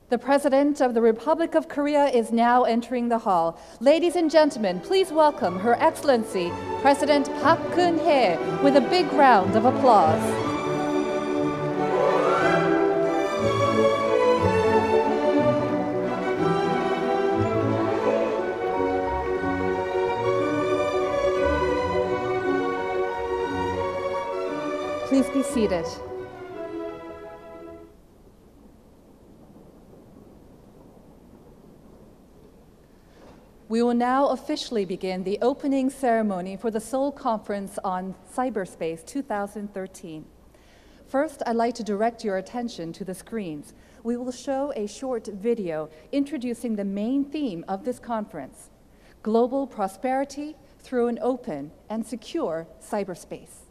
The President of the Republic of Korea is now entering the hall. Ladies and gentlemen, please welcome Her Excellency, President Park Geun-hye, with a big round of applause. Please be seated. We will now officially begin the opening ceremony for the Seoul Conference on Cyberspace 2013. First, I'd like to direct your attention to the screens. We will show a short video introducing the main theme of this conference: global prosperity through an open and secure cyberspace.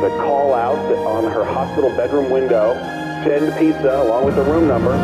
The call out on her hospital bedroom window, send pizza along with the room number.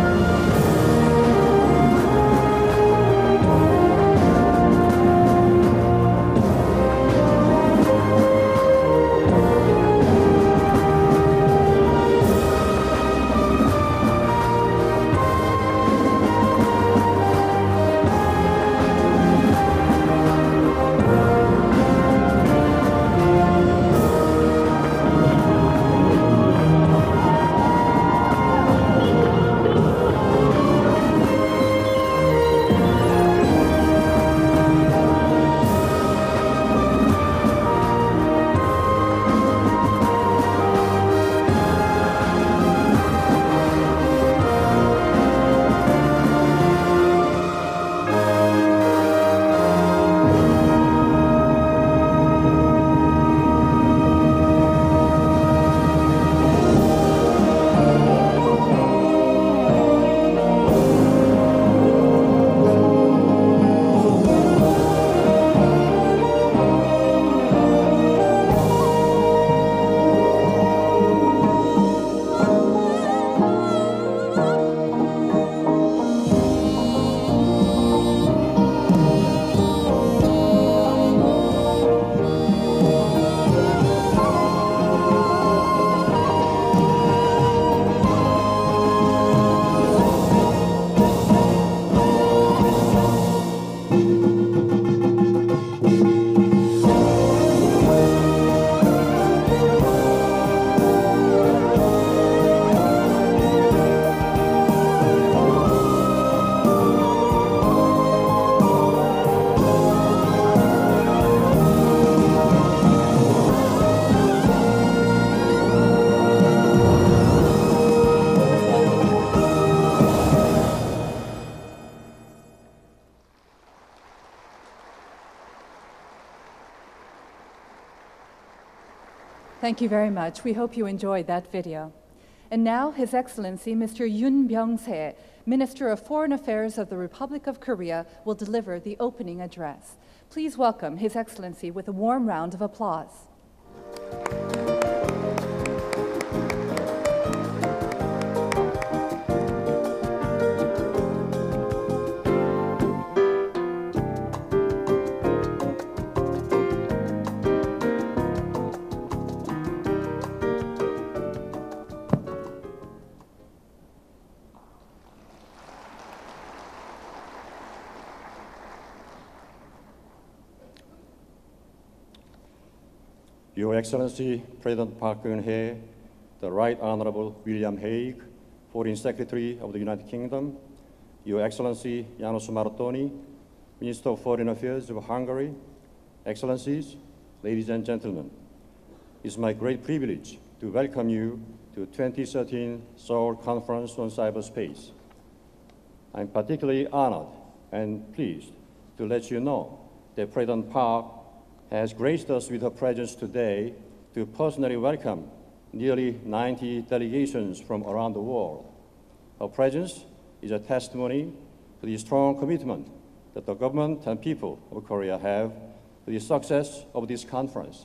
Thank you very much. We hope you enjoyed that video. And now, His Excellency Mr. Yoon Byung-se, Minister of Foreign Affairs of the Republic of Korea, will deliver the opening address. Please welcome His Excellency with a warm round of applause. Your Excellency President Park Geun-hye, the Right Honorable William Hague, Foreign Secretary of the United Kingdom, Your Excellency János Mártonyi, Minister of Foreign Affairs of Hungary, Excellencies, ladies and gentlemen, it's my great privilege to welcome you to 2013 Seoul Conference on Cyberspace. I'm particularly honored and pleased to let you know that President Park has graced us with her presence today to personally welcome nearly 90 delegations from around the world. Her presence is a testimony to the strong commitment that the government and people of Korea have to the success of this conference,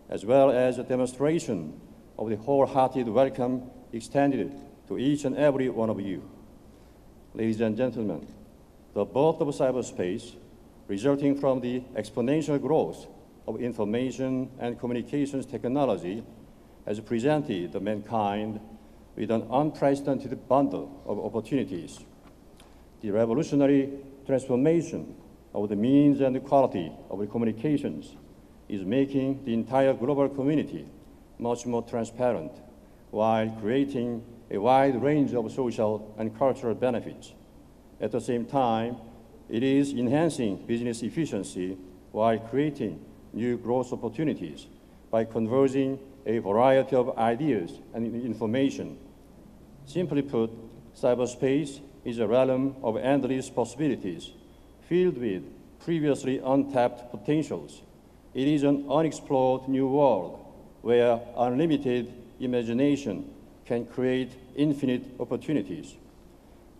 as well as a demonstration of the wholehearted welcome extended to each and every one of you. Ladies and gentlemen, the birth of cyberspace, resulting from the exponential growth of information and communications technology, has presented mankind with an unprecedented bundle of opportunities. The revolutionary transformation of the means and the quality of the communications is making the entire global community much more transparent, while creating a wide range of social and cultural benefits. At the same time, it is enhancing business efficiency while creating new growth opportunities by converging a variety of ideas and information. Simply put, cyberspace is a realm of endless possibilities, filled with previously untapped potentials. It is an unexplored new world where unlimited imagination can create infinite opportunities.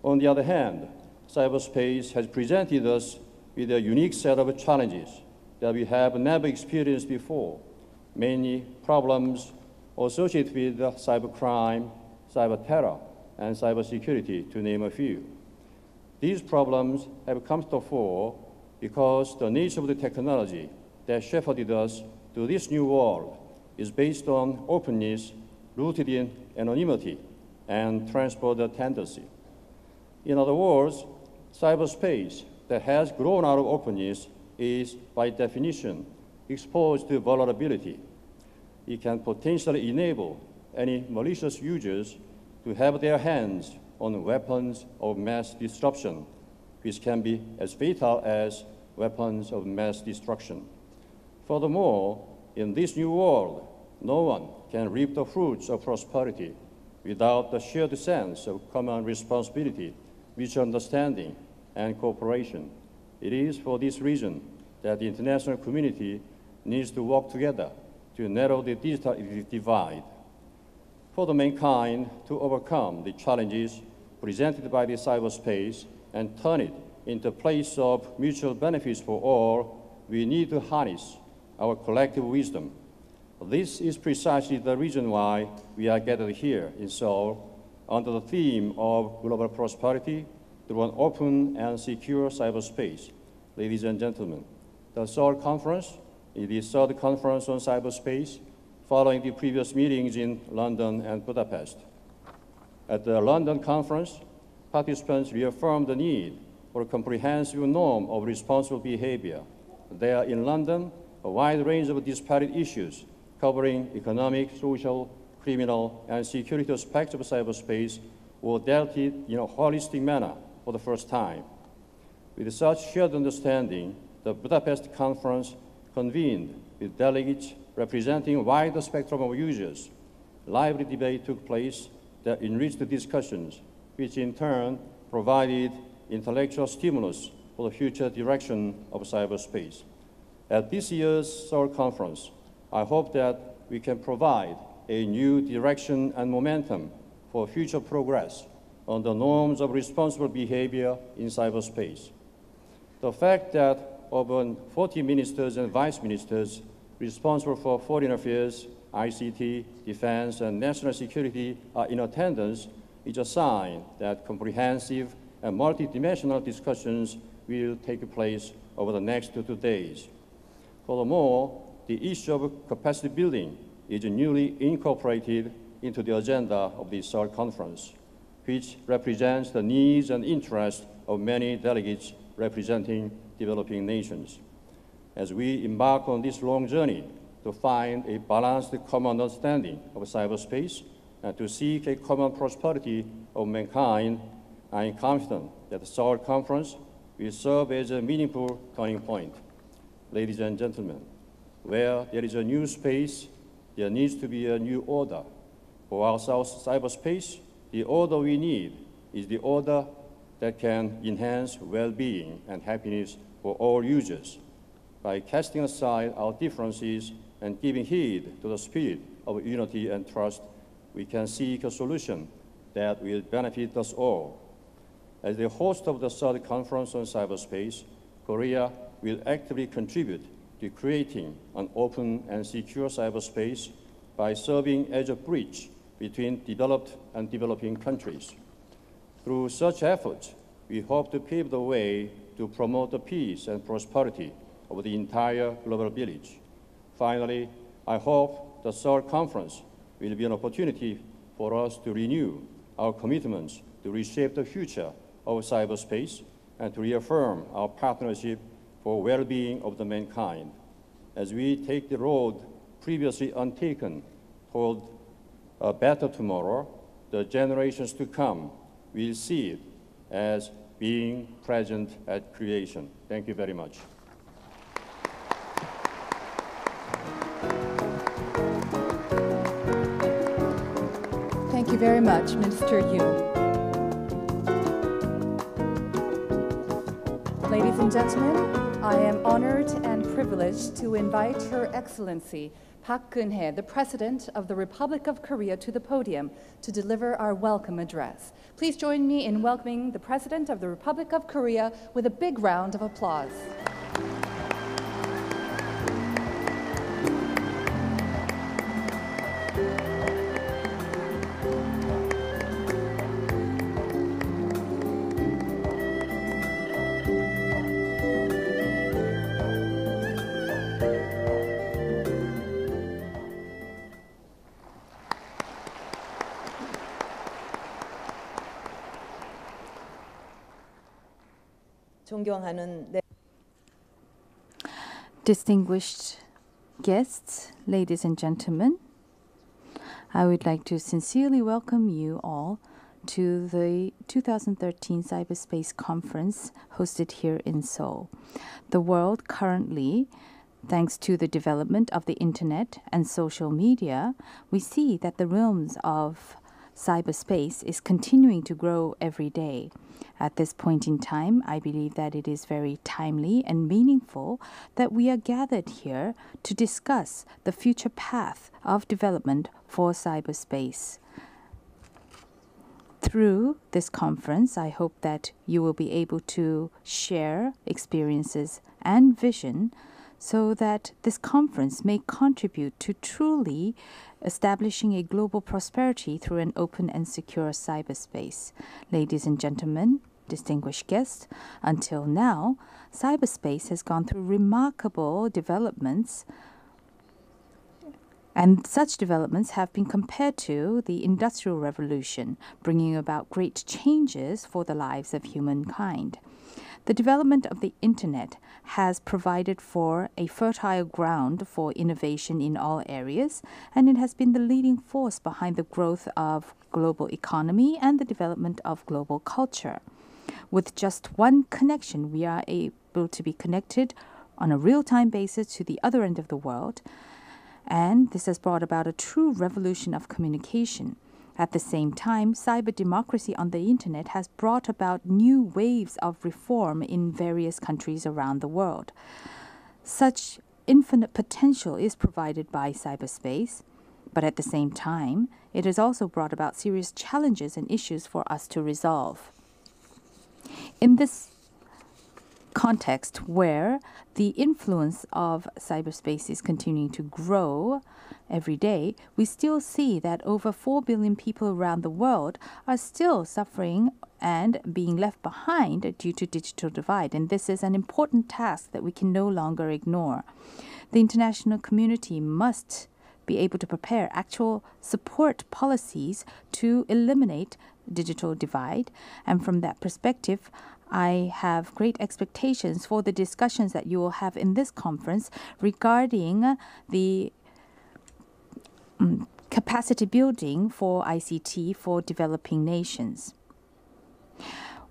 On the other hand, cyberspace has presented us with a unique set of challenges that we have never experienced before. Many problems associated with cybercrime, cyber terror, and cybersecurity, to name a few. These problems have come to the fore because the nature of the technology that shepherded us to this new world is based on openness, rooted in anonymity, and transport tendency. In other words, cyberspace that has grown out of openness is, by definition, exposed to vulnerability. It can potentially enable any malicious users to have their hands on weapons of mass disruption, which can be as fatal as weapons of mass destruction. Furthermore, in this new world, no one can reap the fruits of prosperity without the shared sense of common responsibility, mutual understanding, and cooperation. It is for this reason that the international community needs to work together to narrow the digital divide. For the mankind to overcome the challenges presented by the cyberspace and turn it into a place of mutual benefits for all, we need to harness our collective wisdom. This is precisely the reason why we are gathered here in Seoul under the theme of global prosperity through an open and secure cyberspace. Ladies and gentlemen, the Seoul Conference is the third conference on cyberspace, following the previous meetings in London and Budapest. At the London conference, participants reaffirmed the need for a comprehensive norm of responsible behavior. There in London, a wide range of disparate issues covering economic, social, criminal, and security aspects of cyberspace were dealt with in a holistic manner for the first time. With such shared understanding, the Budapest conference convened with delegates representing a wide spectrum of users. Lively debate took place that enriched the discussions, which in turn provided intellectual stimulus for the future direction of cyberspace. At this year's Seoul Conference, I hope that we can provide a new direction and momentum for future progress on the norms of responsible behavior in cyberspace. The fact that over 40 ministers and vice ministers responsible for foreign affairs, ICT, defense, and national security are in attendance is a sign that comprehensive and multidimensional discussions will take place over the next 2 days. Furthermore, the issue of capacity building is newly incorporated into the agenda of the Seoul conference, which represents the needs and interests of many delegates representing developing nations. As we embark on this long journey to find a balanced common understanding of cyberspace and to seek a common prosperity of mankind, I am confident that the Seoul conference will serve as a meaningful turning point. Ladies and gentlemen, where there is a new space, there needs to be a new order. For our cyberspace, the order we need is the order that can enhance well-being and happiness for all users. By casting aside our differences and giving heed to the spirit of unity and trust, we can seek a solution that will benefit us all. As the host of the third conference on cyberspace, Korea will actively contribute to creating an open and secure cyberspace by serving as a bridge between developed and developing countries. Through such efforts, we hope to pave the way to promote the peace and prosperity of the entire global village. Finally, I hope the Seoul conference will be an opportunity for us to renew our commitments to reshape the future of cyberspace and to reaffirm our partnership for well-being of the mankind. As we take the road previously untaken toward a better tomorrow, the generations to come will see it as being present at creation. Thank you very much. Thank you very much, Minister Yoon. Ladies and gentlemen, I am honored and privileged to invite Her Excellency Park Geun-hye, the President of the Republic of Korea, to the podium to deliver our welcome address. Please join me in welcoming the President of the Republic of Korea with a big round of applause. Distinguished guests, ladies and gentlemen, I would like to sincerely welcome you all to the 2013 Cyberspace Conference hosted here in Seoul. The world currently, thanks to the development of the internet and social media, we see that the realms of cyberspace is continuing to grow every day. At this point in time, I believe that it is very timely and meaningful that we are gathered here to discuss the future path of development for cyberspace. Through this conference, I hope that you will be able to share experiences and vision so that this conference may contribute to truly establishing a global prosperity through an open and secure cyberspace. Ladies and gentlemen, distinguished guests, until now, cyberspace has gone through remarkable developments, and such developments have been compared to the Industrial Revolution, bringing about great changes for the lives of humankind. The development of the internet has provided for a fertile ground for innovation in all areas, and it has been the leading force behind the growth of global economy and the development of global culture. With just one connection, we are able to be connected on a real-time basis to the other end of the world, and this has brought about a true revolution of communication. At the same time, cyber democracy on the internet has brought about new waves of reform in various countries around the world. Such infinite potential is provided by cyberspace, but at the same time, it has also brought about serious challenges and issues for us to resolve. In this context where the influence of cyberspace is continuing to grow every day, we still see that over 4 billion people around the world are still suffering and being left behind due to digital divide. And this is an important task that we can no longer ignore. The international community must be able to prepare actual support policies to eliminate digital divide. And from that perspective, I have great expectations for the discussions that you will have in this conference regarding the capacity building for ICT for developing nations.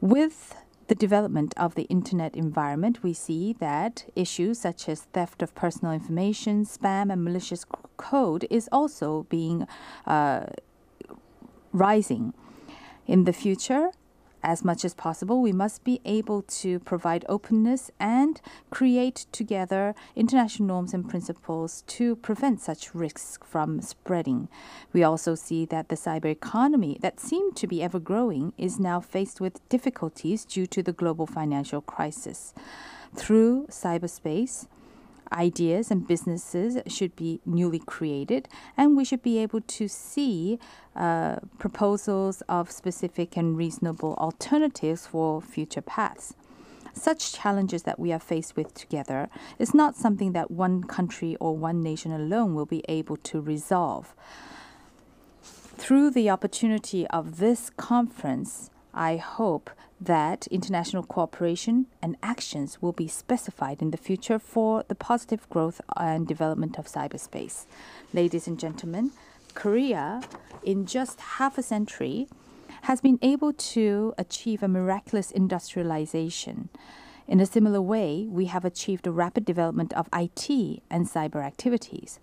With the development of the internet environment, we see that issues such as theft of personal information, spam, and malicious code is also being rising. In the future, as much as possible, we must be able to provide openness and create together international norms and principles to prevent such risks from spreading. We also see that the cyber economy that seemed to be ever growing is now faced with difficulties due to the global financial crisis. Through cyberspace, ideas and businesses should be newly created, and we should be able to see proposals of specific and reasonable alternatives for future paths. Such challenges that we are faced with together is not something that one country or one nation alone will be able to resolve. Through the opportunity of this conference, I hope that international cooperation and actions will be specified in the future for the positive growth and development of cyberspace. Ladies and gentlemen, Korea, in just half a century, has been able to achieve a miraculous industrialization. In a similar way, we have achieved a rapid development of IT and cyber activities.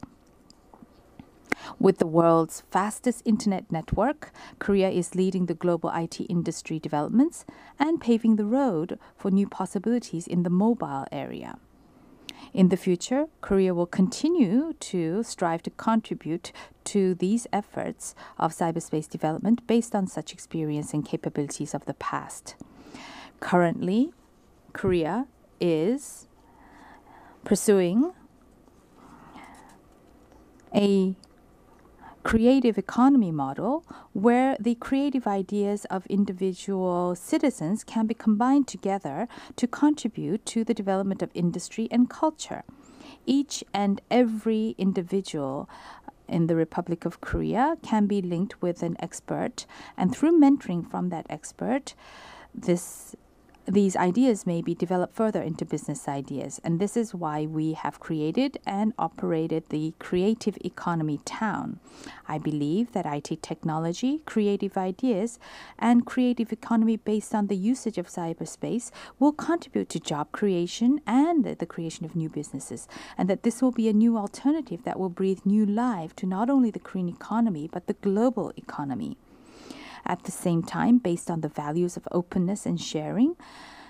With the world's fastest internet network, Korea is leading the global IT industry developments and paving the road for new possibilities in the mobile area. In the future, Korea will continue to strive to contribute to these efforts of cyberspace development based on such experience and capabilities of the past. Currently, Korea is pursuing a creative economy model where the creative ideas of individual citizens can be combined together to contribute to the development of industry and culture. Each and every individual in the Republic of Korea can be linked with an expert, and through mentoring from that expert, these ideas may be developed further into business ideas. And this is why we have created and operated the Creative Economy Town. I believe that IT technology, creative ideas, and creative economy based on the usage of cyberspace will contribute to job creation and the creation of new businesses. And that this will be a new alternative that will breathe new life to not only the Korean economy, but the global economy. At the same time, based on the values of openness and sharing,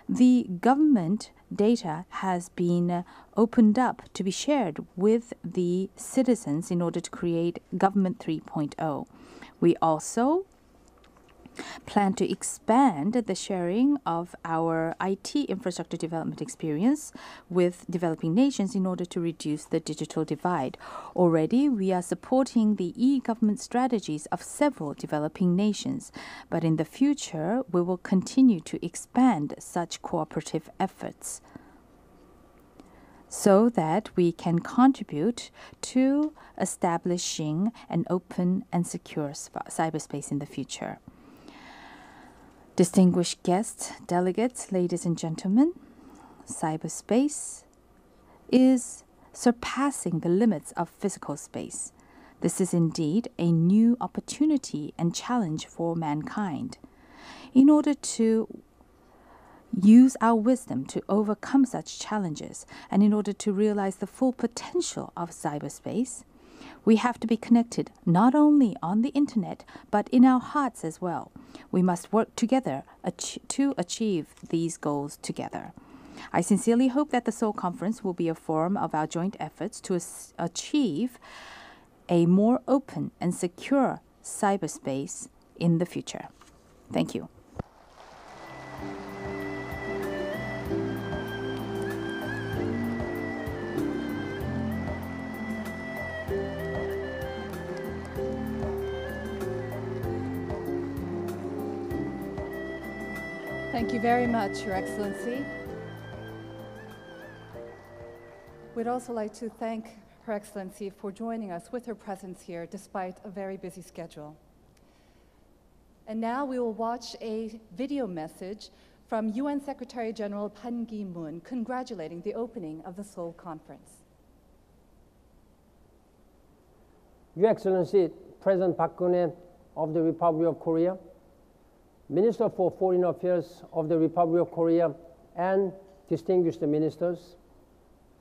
the government data has been opened up to be shared with the citizens in order to create Government 3.0. We also plan to expand the sharing of our IT infrastructure development experience with developing nations in order to reduce the digital divide. Already, we are supporting the e-government strategies of several developing nations, but in the future, we will continue to expand such cooperative efforts so that we can contribute to establishing an open and secure cyberspace in the future. Distinguished guests, delegates, ladies and gentlemen, cyberspace is surpassing the limits of physical space. This is indeed a new opportunity and challenge for mankind. In order to use our wisdom to overcome such challenges, and in order to realize the full potential of cyberspace, we have to be connected not only on the internet, but in our hearts as well. We must work together to achieve these goals together. I sincerely hope that the Seoul Conference will be a forum of our joint efforts to achieve a more open and secure cyberspace in the future. Thank you. Thank you very much, Your Excellency. We'd also like to thank Her Excellency for joining us with her presence here despite a very busy schedule. And now we will watch a video message from UN Secretary General Ban Ki-moon congratulating the opening of the Seoul Conference. Your Excellency, President Park Geun-hye of the Republic of Korea, Minister for Foreign Affairs of the Republic of Korea, and distinguished ministers,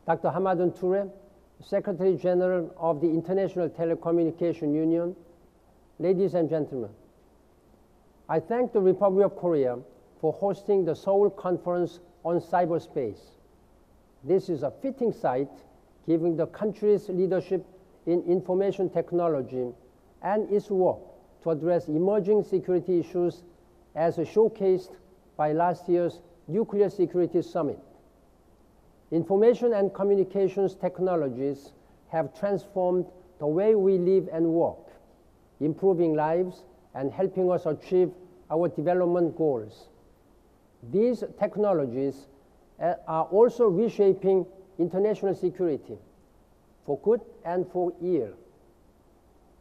Dr. Hamadun Toure, Secretary General of the International Telecommunication Union, ladies and gentlemen, I thank the Republic of Korea for hosting the Seoul Conference on Cyberspace. This is a fitting site given the country's leadership in information technology and its work to address emerging security issues as showcased by last year's Nuclear Security Summit. Information and communications technologies have transformed the way we live and work, improving lives and helping us achieve our development goals. These technologies are also reshaping international security for good and for ill.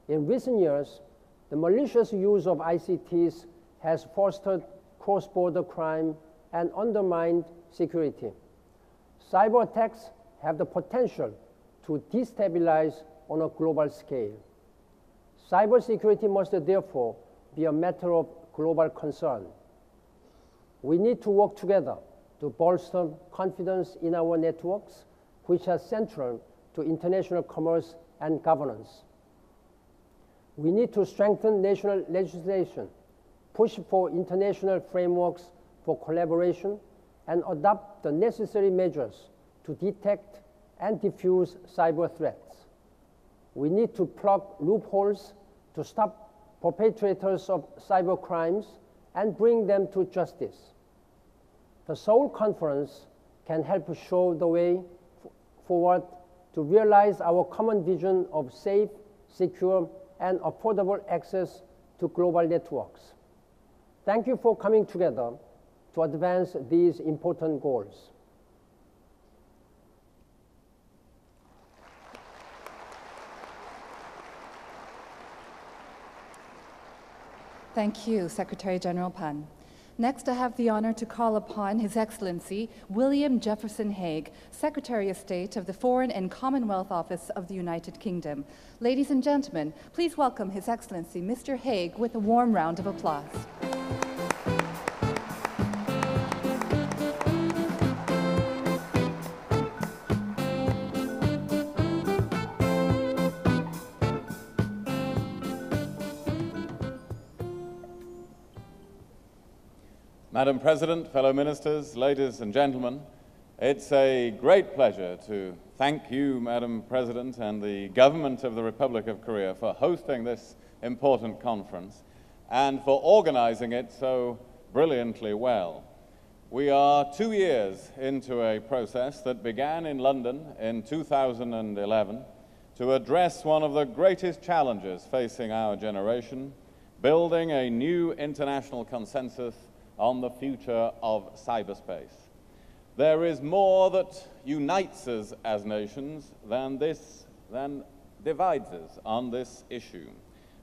In recent years, the malicious use of ICTs has fostered cross-border crime and undermined security. Cyber attacks have the potential to destabilize on a global scale. Cybersecurity must therefore be a matter of global concern. We need to work together to bolster confidence in our networks, which are central to international commerce and governance. We need to strengthen national legislation, push for international frameworks for collaboration, and adopt the necessary measures to detect and diffuse cyber threats. We need to plug loopholes to stop perpetrators of cyber crimes and bring them to justice. The Seoul Conference can help show the way forward to realize our common vision of safe, secure, and affordable access to global networks. Thank you for coming together to advance these important goals. Thank you, Secretary General Pan. Next, I have the honor to call upon His Excellency William Jefferson Hague, Secretary of State of the Foreign and Commonwealth Office of the United Kingdom. Ladies and gentlemen, please welcome His Excellency Mr. Hague with a warm round of applause. Madam President, fellow ministers, ladies and gentlemen, it's a great pleasure to thank you, Madam President, and the government of the Republic of Korea for hosting this important conference and for organizing it so brilliantly well. We are 2 years into a process that began in London in 2011 to address one of the greatest challenges facing our generation, building a new international consensus on the future of cyberspace. There is more that unites us as nations than divides us on this issue.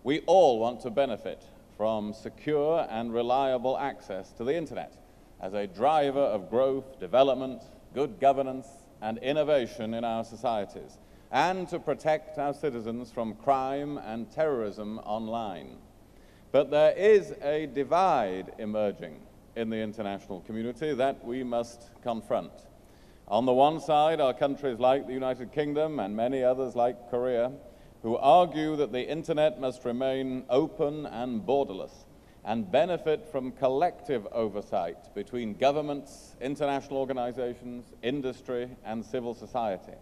We all want to benefit from secure and reliable access to the internet as a driver of growth, development, good governance, and innovation in our societies, and to protect our citizens from crime and terrorism online. But there is a divide emerging in the international community that we must confront. On the one side are countries like the United Kingdom and many others like Korea, who argue that the internet must remain open and borderless, and benefit from collective oversight between governments, international organizations, industry, and civil society.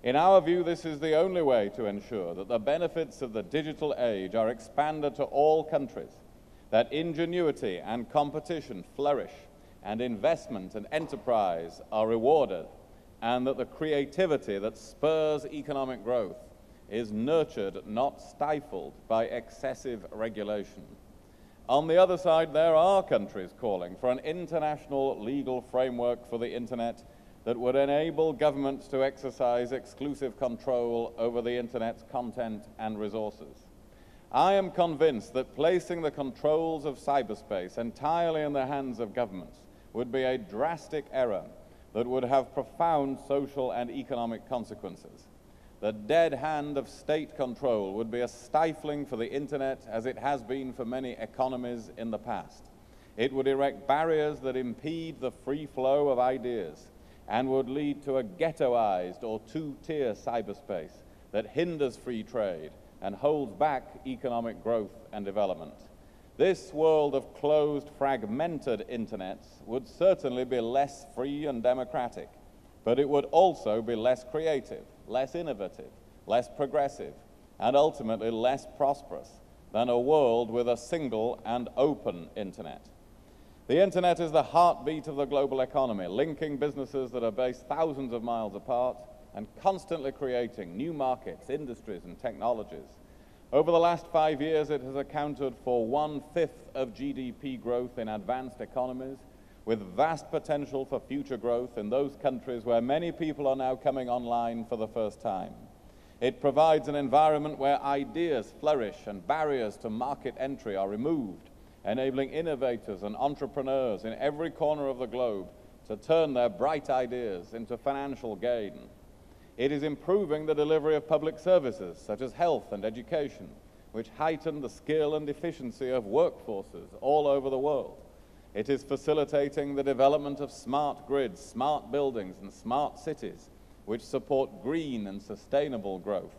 In our view, this is the only way to ensure that the benefits of the digital age are expanded to all countries, that ingenuity and competition flourish, and investment and enterprise are rewarded, and that the creativity that spurs economic growth is nurtured, not stifled, by excessive regulation. On the other side, there are countries calling for an international legal framework for the Internet that would enable governments to exercise exclusive control over the Internet's content and resources. I am convinced that placing the controls of cyberspace entirely in the hands of governments would be a drastic error that would have profound social and economic consequences. The dead hand of state control would be as stifling for the Internet as it has been for many economies in the past. It would erect barriers that impede the free flow of ideas and would lead to a ghettoized or two-tier cyberspace that hinders free trade and holds back economic growth and development. This world of closed, fragmented internets would certainly be less free and democratic, but it would also be less creative, less innovative, less progressive, and ultimately less prosperous than a world with a single and open internet. The internet is the heartbeat of the global economy, linking businesses that are based thousands of miles apart and constantly creating new markets, industries, and technologies. Over the last 5 years, it has accounted for 1/5 of GDP growth in advanced economies, with vast potential for future growth in those countries where many people are now coming online for the first time. It provides an environment where ideas flourish and barriers to market entry are removed, enabling innovators and entrepreneurs in every corner of the globe to turn their bright ideas into financial gain. It is improving the delivery of public services, such as health and education, which heighten the skill and efficiency of workforces all over the world. It is facilitating the development of smart grids, smart buildings, and smart cities, which support green and sustainable growth.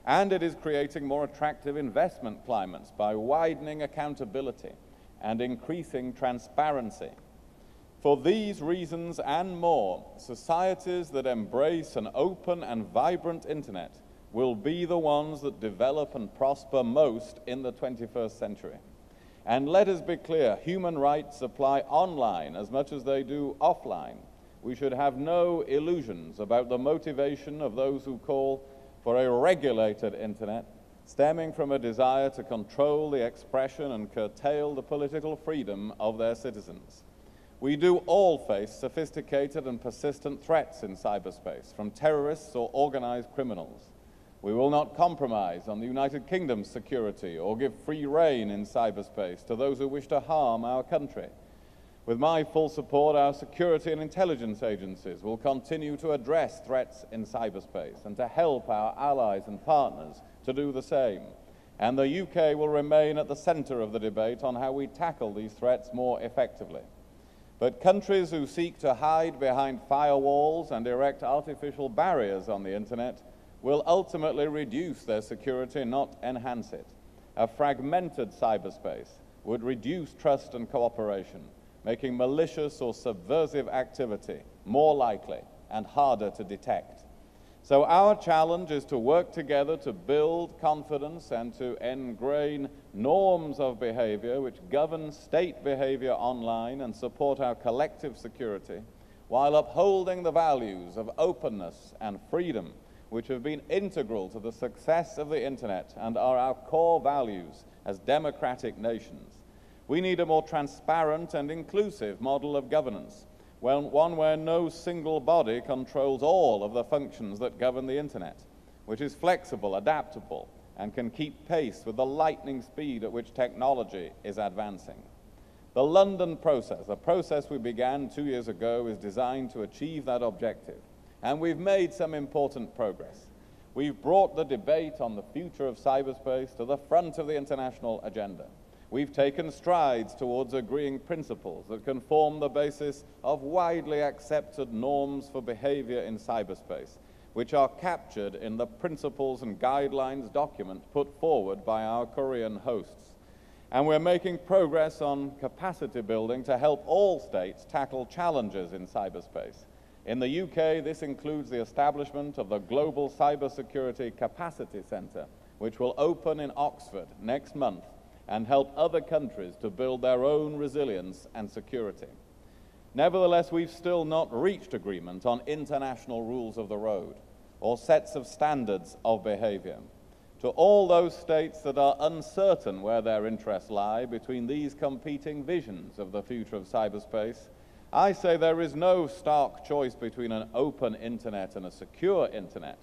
And it is creating more attractive investment climates by widening accountability and increasing transparency. For these reasons and more, societies that embrace an open and vibrant internet will be the ones that develop and prosper most in the 21st century. And let us be clear, human rights apply online as much as they do offline. We should have no illusions about the motivation of those who call for a regulated internet, stemming from a desire to control the expression and curtail the political freedom of their citizens. We do all face sophisticated and persistent threats in cyberspace, from terrorists or organized criminals. We will not compromise on the United Kingdom's security or give free rein in cyberspace to those who wish to harm our country. With my full support, our security and intelligence agencies will continue to address threats in cyberspace and to help our allies and partners to do the same. And the UK will remain at the center of the debate on how we tackle these threats more effectively. But countries who seek to hide behind firewalls and erect artificial barriers on the internet will ultimately reduce their security, not enhance it. A fragmented cyberspace would reduce trust and cooperation, making malicious or subversive activity more likely and harder to detect. So our challenge is to work together to build confidence and to ingrain norms of behavior which govern state behavior online and support our collective security, while upholding the values of openness and freedom, which have been integral to the success of the internet and are our core values as democratic nations. We need a more transparent and inclusive model of governance, one where no single body controls all of the functions that govern the internet, which is flexible, adaptable, and can keep pace with the lightning speed at which technology is advancing. The London process, a process we began 2 years ago, is designed to achieve that objective, and we've made some important progress. We've brought the debate on the future of cyberspace to the front of the international agenda. We've taken strides towards agreeing principles that can form the basis of widely accepted norms for behavior in cyberspace, which are captured in the principles and guidelines document put forward by our Korean hosts. And we're making progress on capacity building to help all states tackle challenges in cyberspace. In the UK, this includes the establishment of the Global Cybersecurity Capacity Centre, which will open in Oxford next month and help other countries to build their own resilience and security. Nevertheless, we've still not reached agreement on international rules of the road or sets of standards of behavior. To all those states that are uncertain where their interests lie between these competing visions of the future of cyberspace, I say there is no stark choice between an open internet and a secure internet,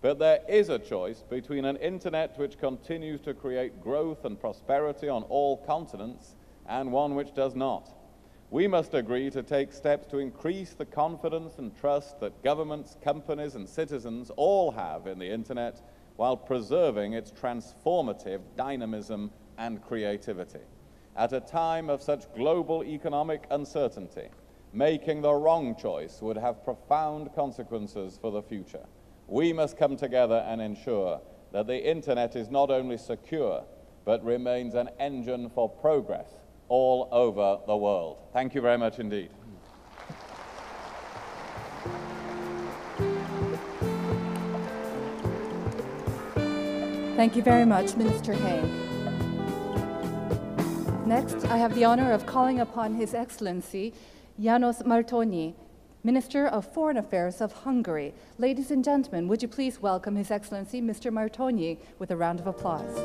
but there is a choice between an internet which continues to create growth and prosperity on all continents and one which does not. We must agree to take steps to increase the confidence and trust that governments, companies, and citizens all have in the internet while preserving its transformative dynamism and creativity. At a time of such global economic uncertainty, making the wrong choice would have profound consequences for the future. We must come together and ensure that the internet is not only secure, but remains an engine for progress all over the world. Thank you very much indeed. Thank you very much, Minister Haig. Next, I have the honor of calling upon His Excellency János Martonyi, Minister of Foreign Affairs of Hungary. Ladies and gentlemen, would you please welcome His Excellency Mr. Martonyi with a round of applause.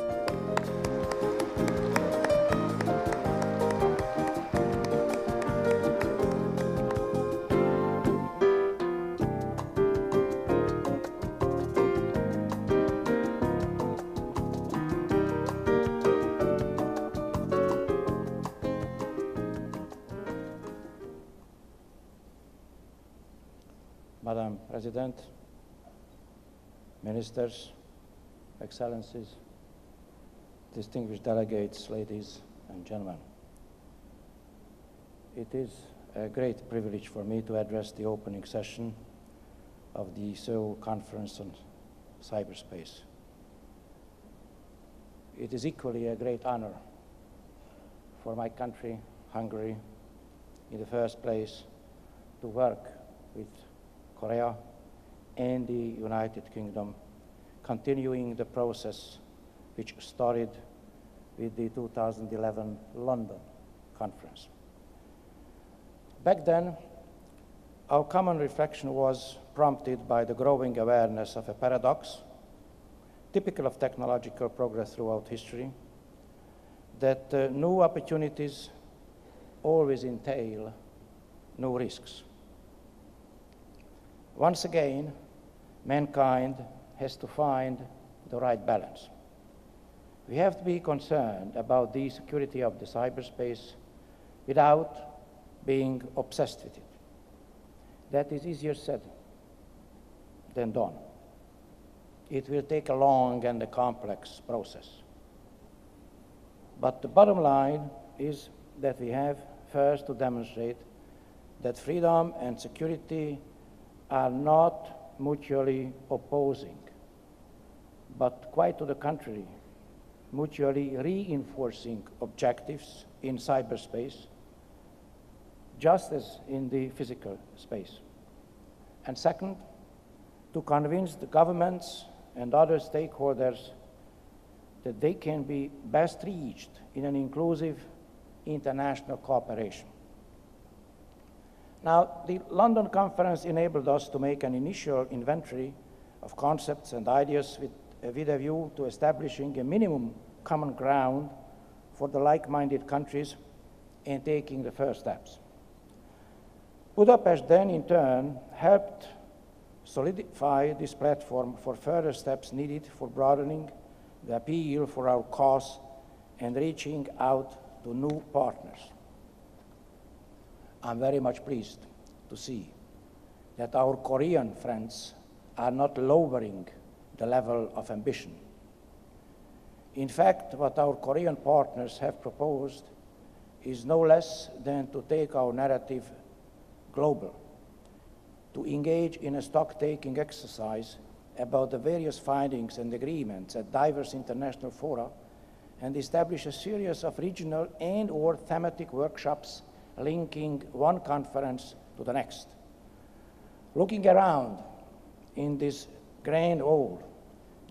Madam President, Ministers, Excellencies, distinguished delegates, ladies and gentlemen. It is a great privilege for me to address the opening session of the Seoul Conference on Cyberspace. It is equally a great honor for my country, Hungary, in the first place, to work with Korea and the United Kingdom, continuing the process which started with the 2011 London conference. Back then, our common reflection was prompted by the growing awareness of a paradox, typical of technological progress throughout history, that new opportunities always entail new risks. Once again, mankind has to find the right balance. We have to be concerned about the security of the cyberspace without being obsessed with it. That is easier said than done. It will take a long and a complex process. But the bottom line is that we have first to demonstrate that freedom and security are not mutually opposing, but quite to the contrary, mutually reinforcing objectives in cyberspace, just as in the physical space. And second, to convince the governments and other stakeholders that they can be best reached in an inclusive international cooperation. Now, the London conference enabled us to make an initial inventory of concepts and ideas with a view to establishing a minimum common ground for the like-minded countries and taking the first steps. Budapest then, in turn, helped solidify this platform for further steps needed for broadening the appeal for our cause and reaching out to new partners. I'm very much pleased to see that our Korean friends are not lowering the level of ambition. In fact, what our Korean partners have proposed is no less than to take our narrative global, to engage in a stock-taking exercise about the various findings and agreements at diverse international fora and establish a series of regional and/or thematic workshops linking one conference to the next. Looking around in this grand hall,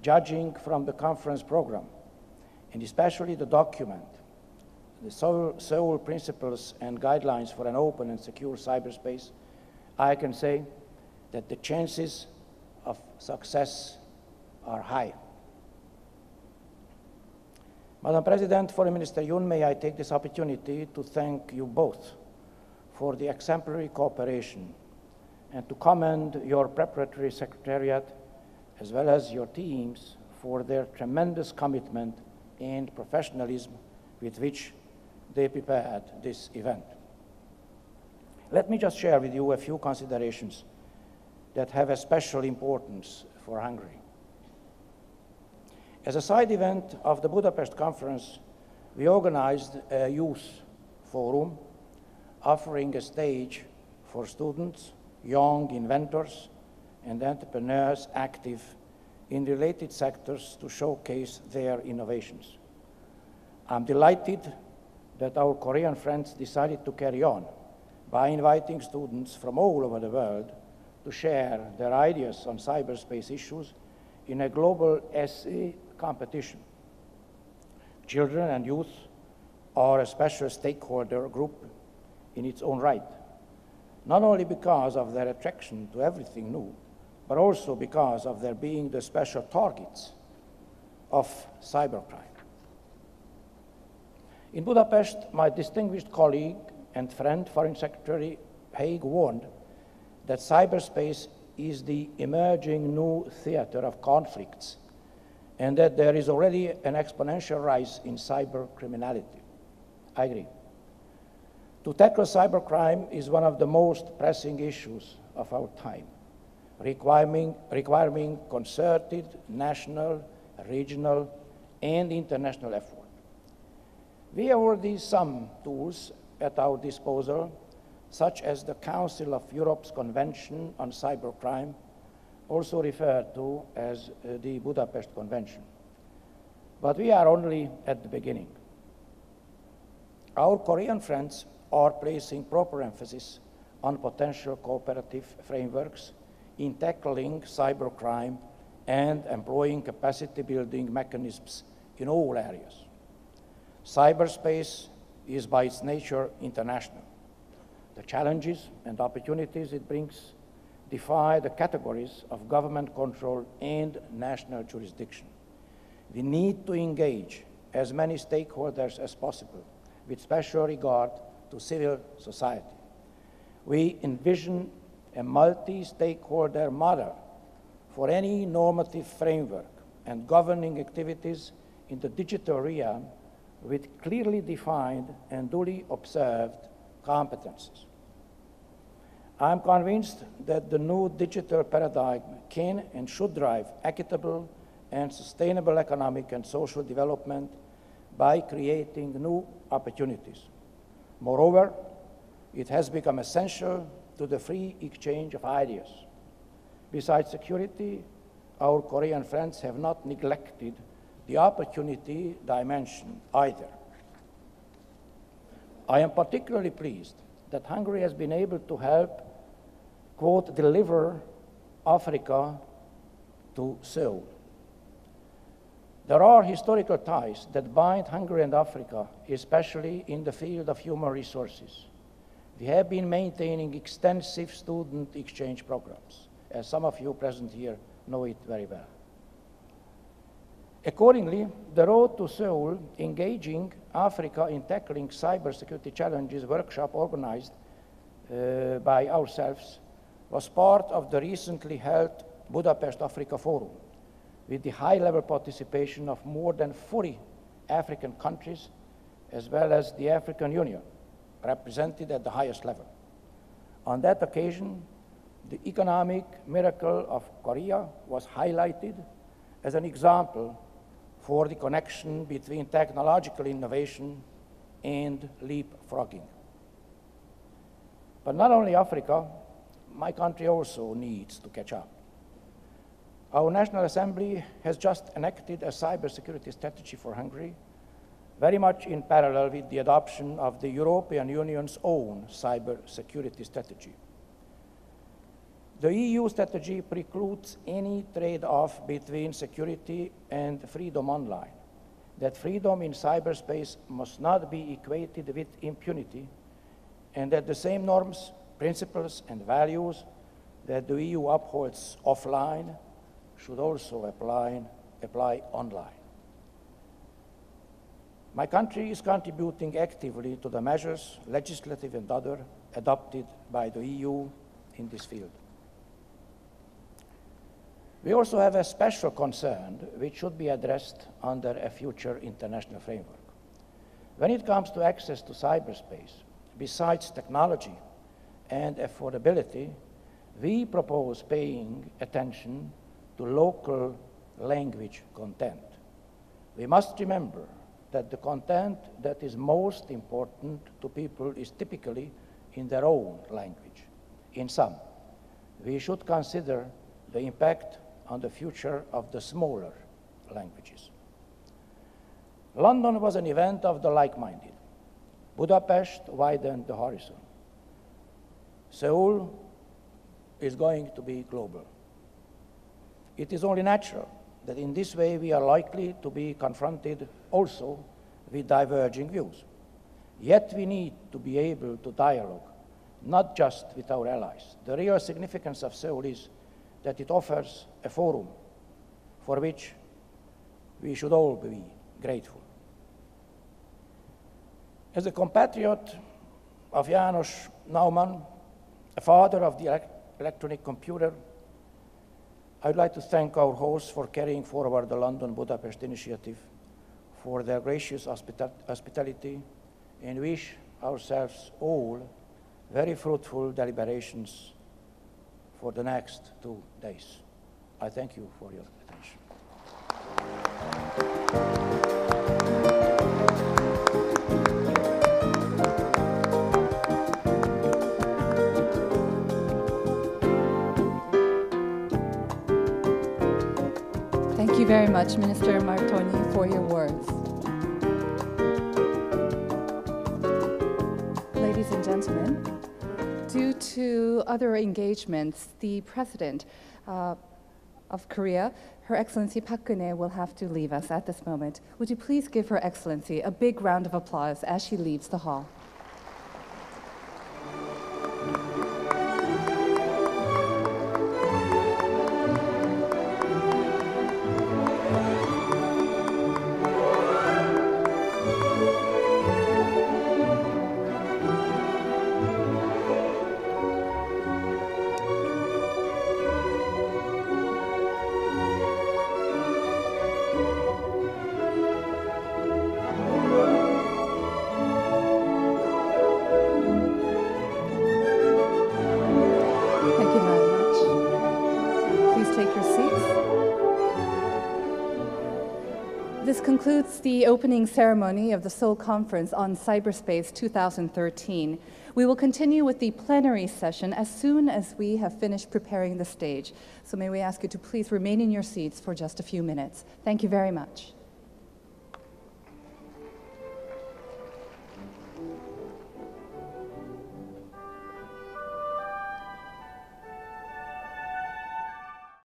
judging from the conference program, and especially the document, the Seoul Principles and Guidelines for an Open and Secure Cyberspace, I can say that the chances of success are high. Madam President, Foreign Minister Yoon, may I take this opportunity to thank you both for the exemplary cooperation and to commend your preparatory secretariat as well as your teams for their tremendous commitment and professionalism with which they prepared this event. Let me just share with you a few considerations that have a special importance for Hungary. As a side event of the Budapest conference, we organized a youth forum offering a stage for students, young inventors, and entrepreneurs active in related sectors to showcase their innovations. I'm delighted that our Korean friends decided to carry on by inviting students from all over the world to share their ideas on cyberspace issues in a global essay competition. Children and youth are a special stakeholder group in its own right, not only because of their attraction to everything new, but also because of their being the special targets of cybercrime. In Budapest, my distinguished colleague and friend, Foreign Secretary Haig, warned that cyberspace is the emerging new theater of conflicts and that there is already an exponential rise in cyber criminality. I agree. To tackle cybercrime is one of the most pressing issues of our time, requiring concerted national, regional, and international effort. We have already some tools at our disposal, such as the Council of Europe's Convention on Cybercrime, also referred to as the Budapest Convention. But we are only at the beginning. Our Korean friends are placing proper emphasis on potential cooperative frameworks in tackling cybercrime and employing capacity-building mechanisms in all areas. Cyberspace is by its nature international. The challenges and opportunities it brings defy the categories of government control and national jurisdiction. We need to engage as many stakeholders as possible with special regard to civil society. We envision a multi-stakeholder model for any normative framework and governing activities in the digital realm with clearly defined and duly observed competences. I'm convinced that the new digital paradigm can and should drive equitable and sustainable economic and social development by creating new opportunities. Moreover, it has become essential to the free exchange of ideas. Besides security, our Korean friends have not neglected the opportunity dimension either. I am particularly pleased that Hungary has been able to help, quote, deliver Africa to Seoul. There are historical ties that bind Hungary and Africa, especially in the field of human resources. We have been maintaining extensive student exchange programs, as some of you present here know it very well. Accordingly, the Road to Seoul, Engaging Africa in Tackling Cybersecurity Challenges workshop organized by ourselves was part of the recently held Budapest Africa Forum, with the high-level participation of more than 40 African countries, as well as the African Union, represented at the highest level. On that occasion, the economic miracle of Korea was highlighted as an example for the connection between technological innovation and leapfrogging. But not only Africa, my country also needs to catch up. Our National Assembly has just enacted a cybersecurity strategy for Hungary, very much in parallel with the adoption of the European Union's own cybersecurity strategy. The EU strategy precludes any trade-off between security and freedom online. That freedom in cyberspace must not be equated with impunity, and that the same norms, principles, and values that the EU upholds offline should also apply online. My country is contributing actively to the measures, legislative and other, adopted by the EU in this field. We also have a special concern which should be addressed under a future international framework. When it comes to access to cyberspace, besides technology and affordability, we propose paying attention to local language content. We must remember that the content that is most important to people is typically in their own language. In sum, we should consider the impact on the future of the smaller languages. London was an event of the like-minded. Budapest widened the horizon. Seoul is going to be global. It is only natural that in this way we are likely to be confronted also with diverging views. Yet we need to be able to dialogue, not just with our allies. The real significance of Seoul is that it offers a forum for which we should all be grateful. As a compatriot of János Naumann, a father of the electronic computer, I would like to thank our hosts for carrying forward the London-Budapest initiative, for their gracious hospitality, and wish ourselves all very fruitful deliberations for the next 2 days. I thank you for your attention. Thank you very much, Minister Martoni, for your words. Ladies and gentlemen, due to other engagements, the President of Korea, Her Excellency Park Geun-hye, will have to leave us at this moment. Would you please give Her Excellency a big round of applause as she leaves the hall? This concludes the opening ceremony of the Seoul Conference on Cyberspace 2013. We will continue with the plenary session as soon as we have finished preparing the stage. So may we ask you to please remain in your seats for just a few minutes. Thank you very much.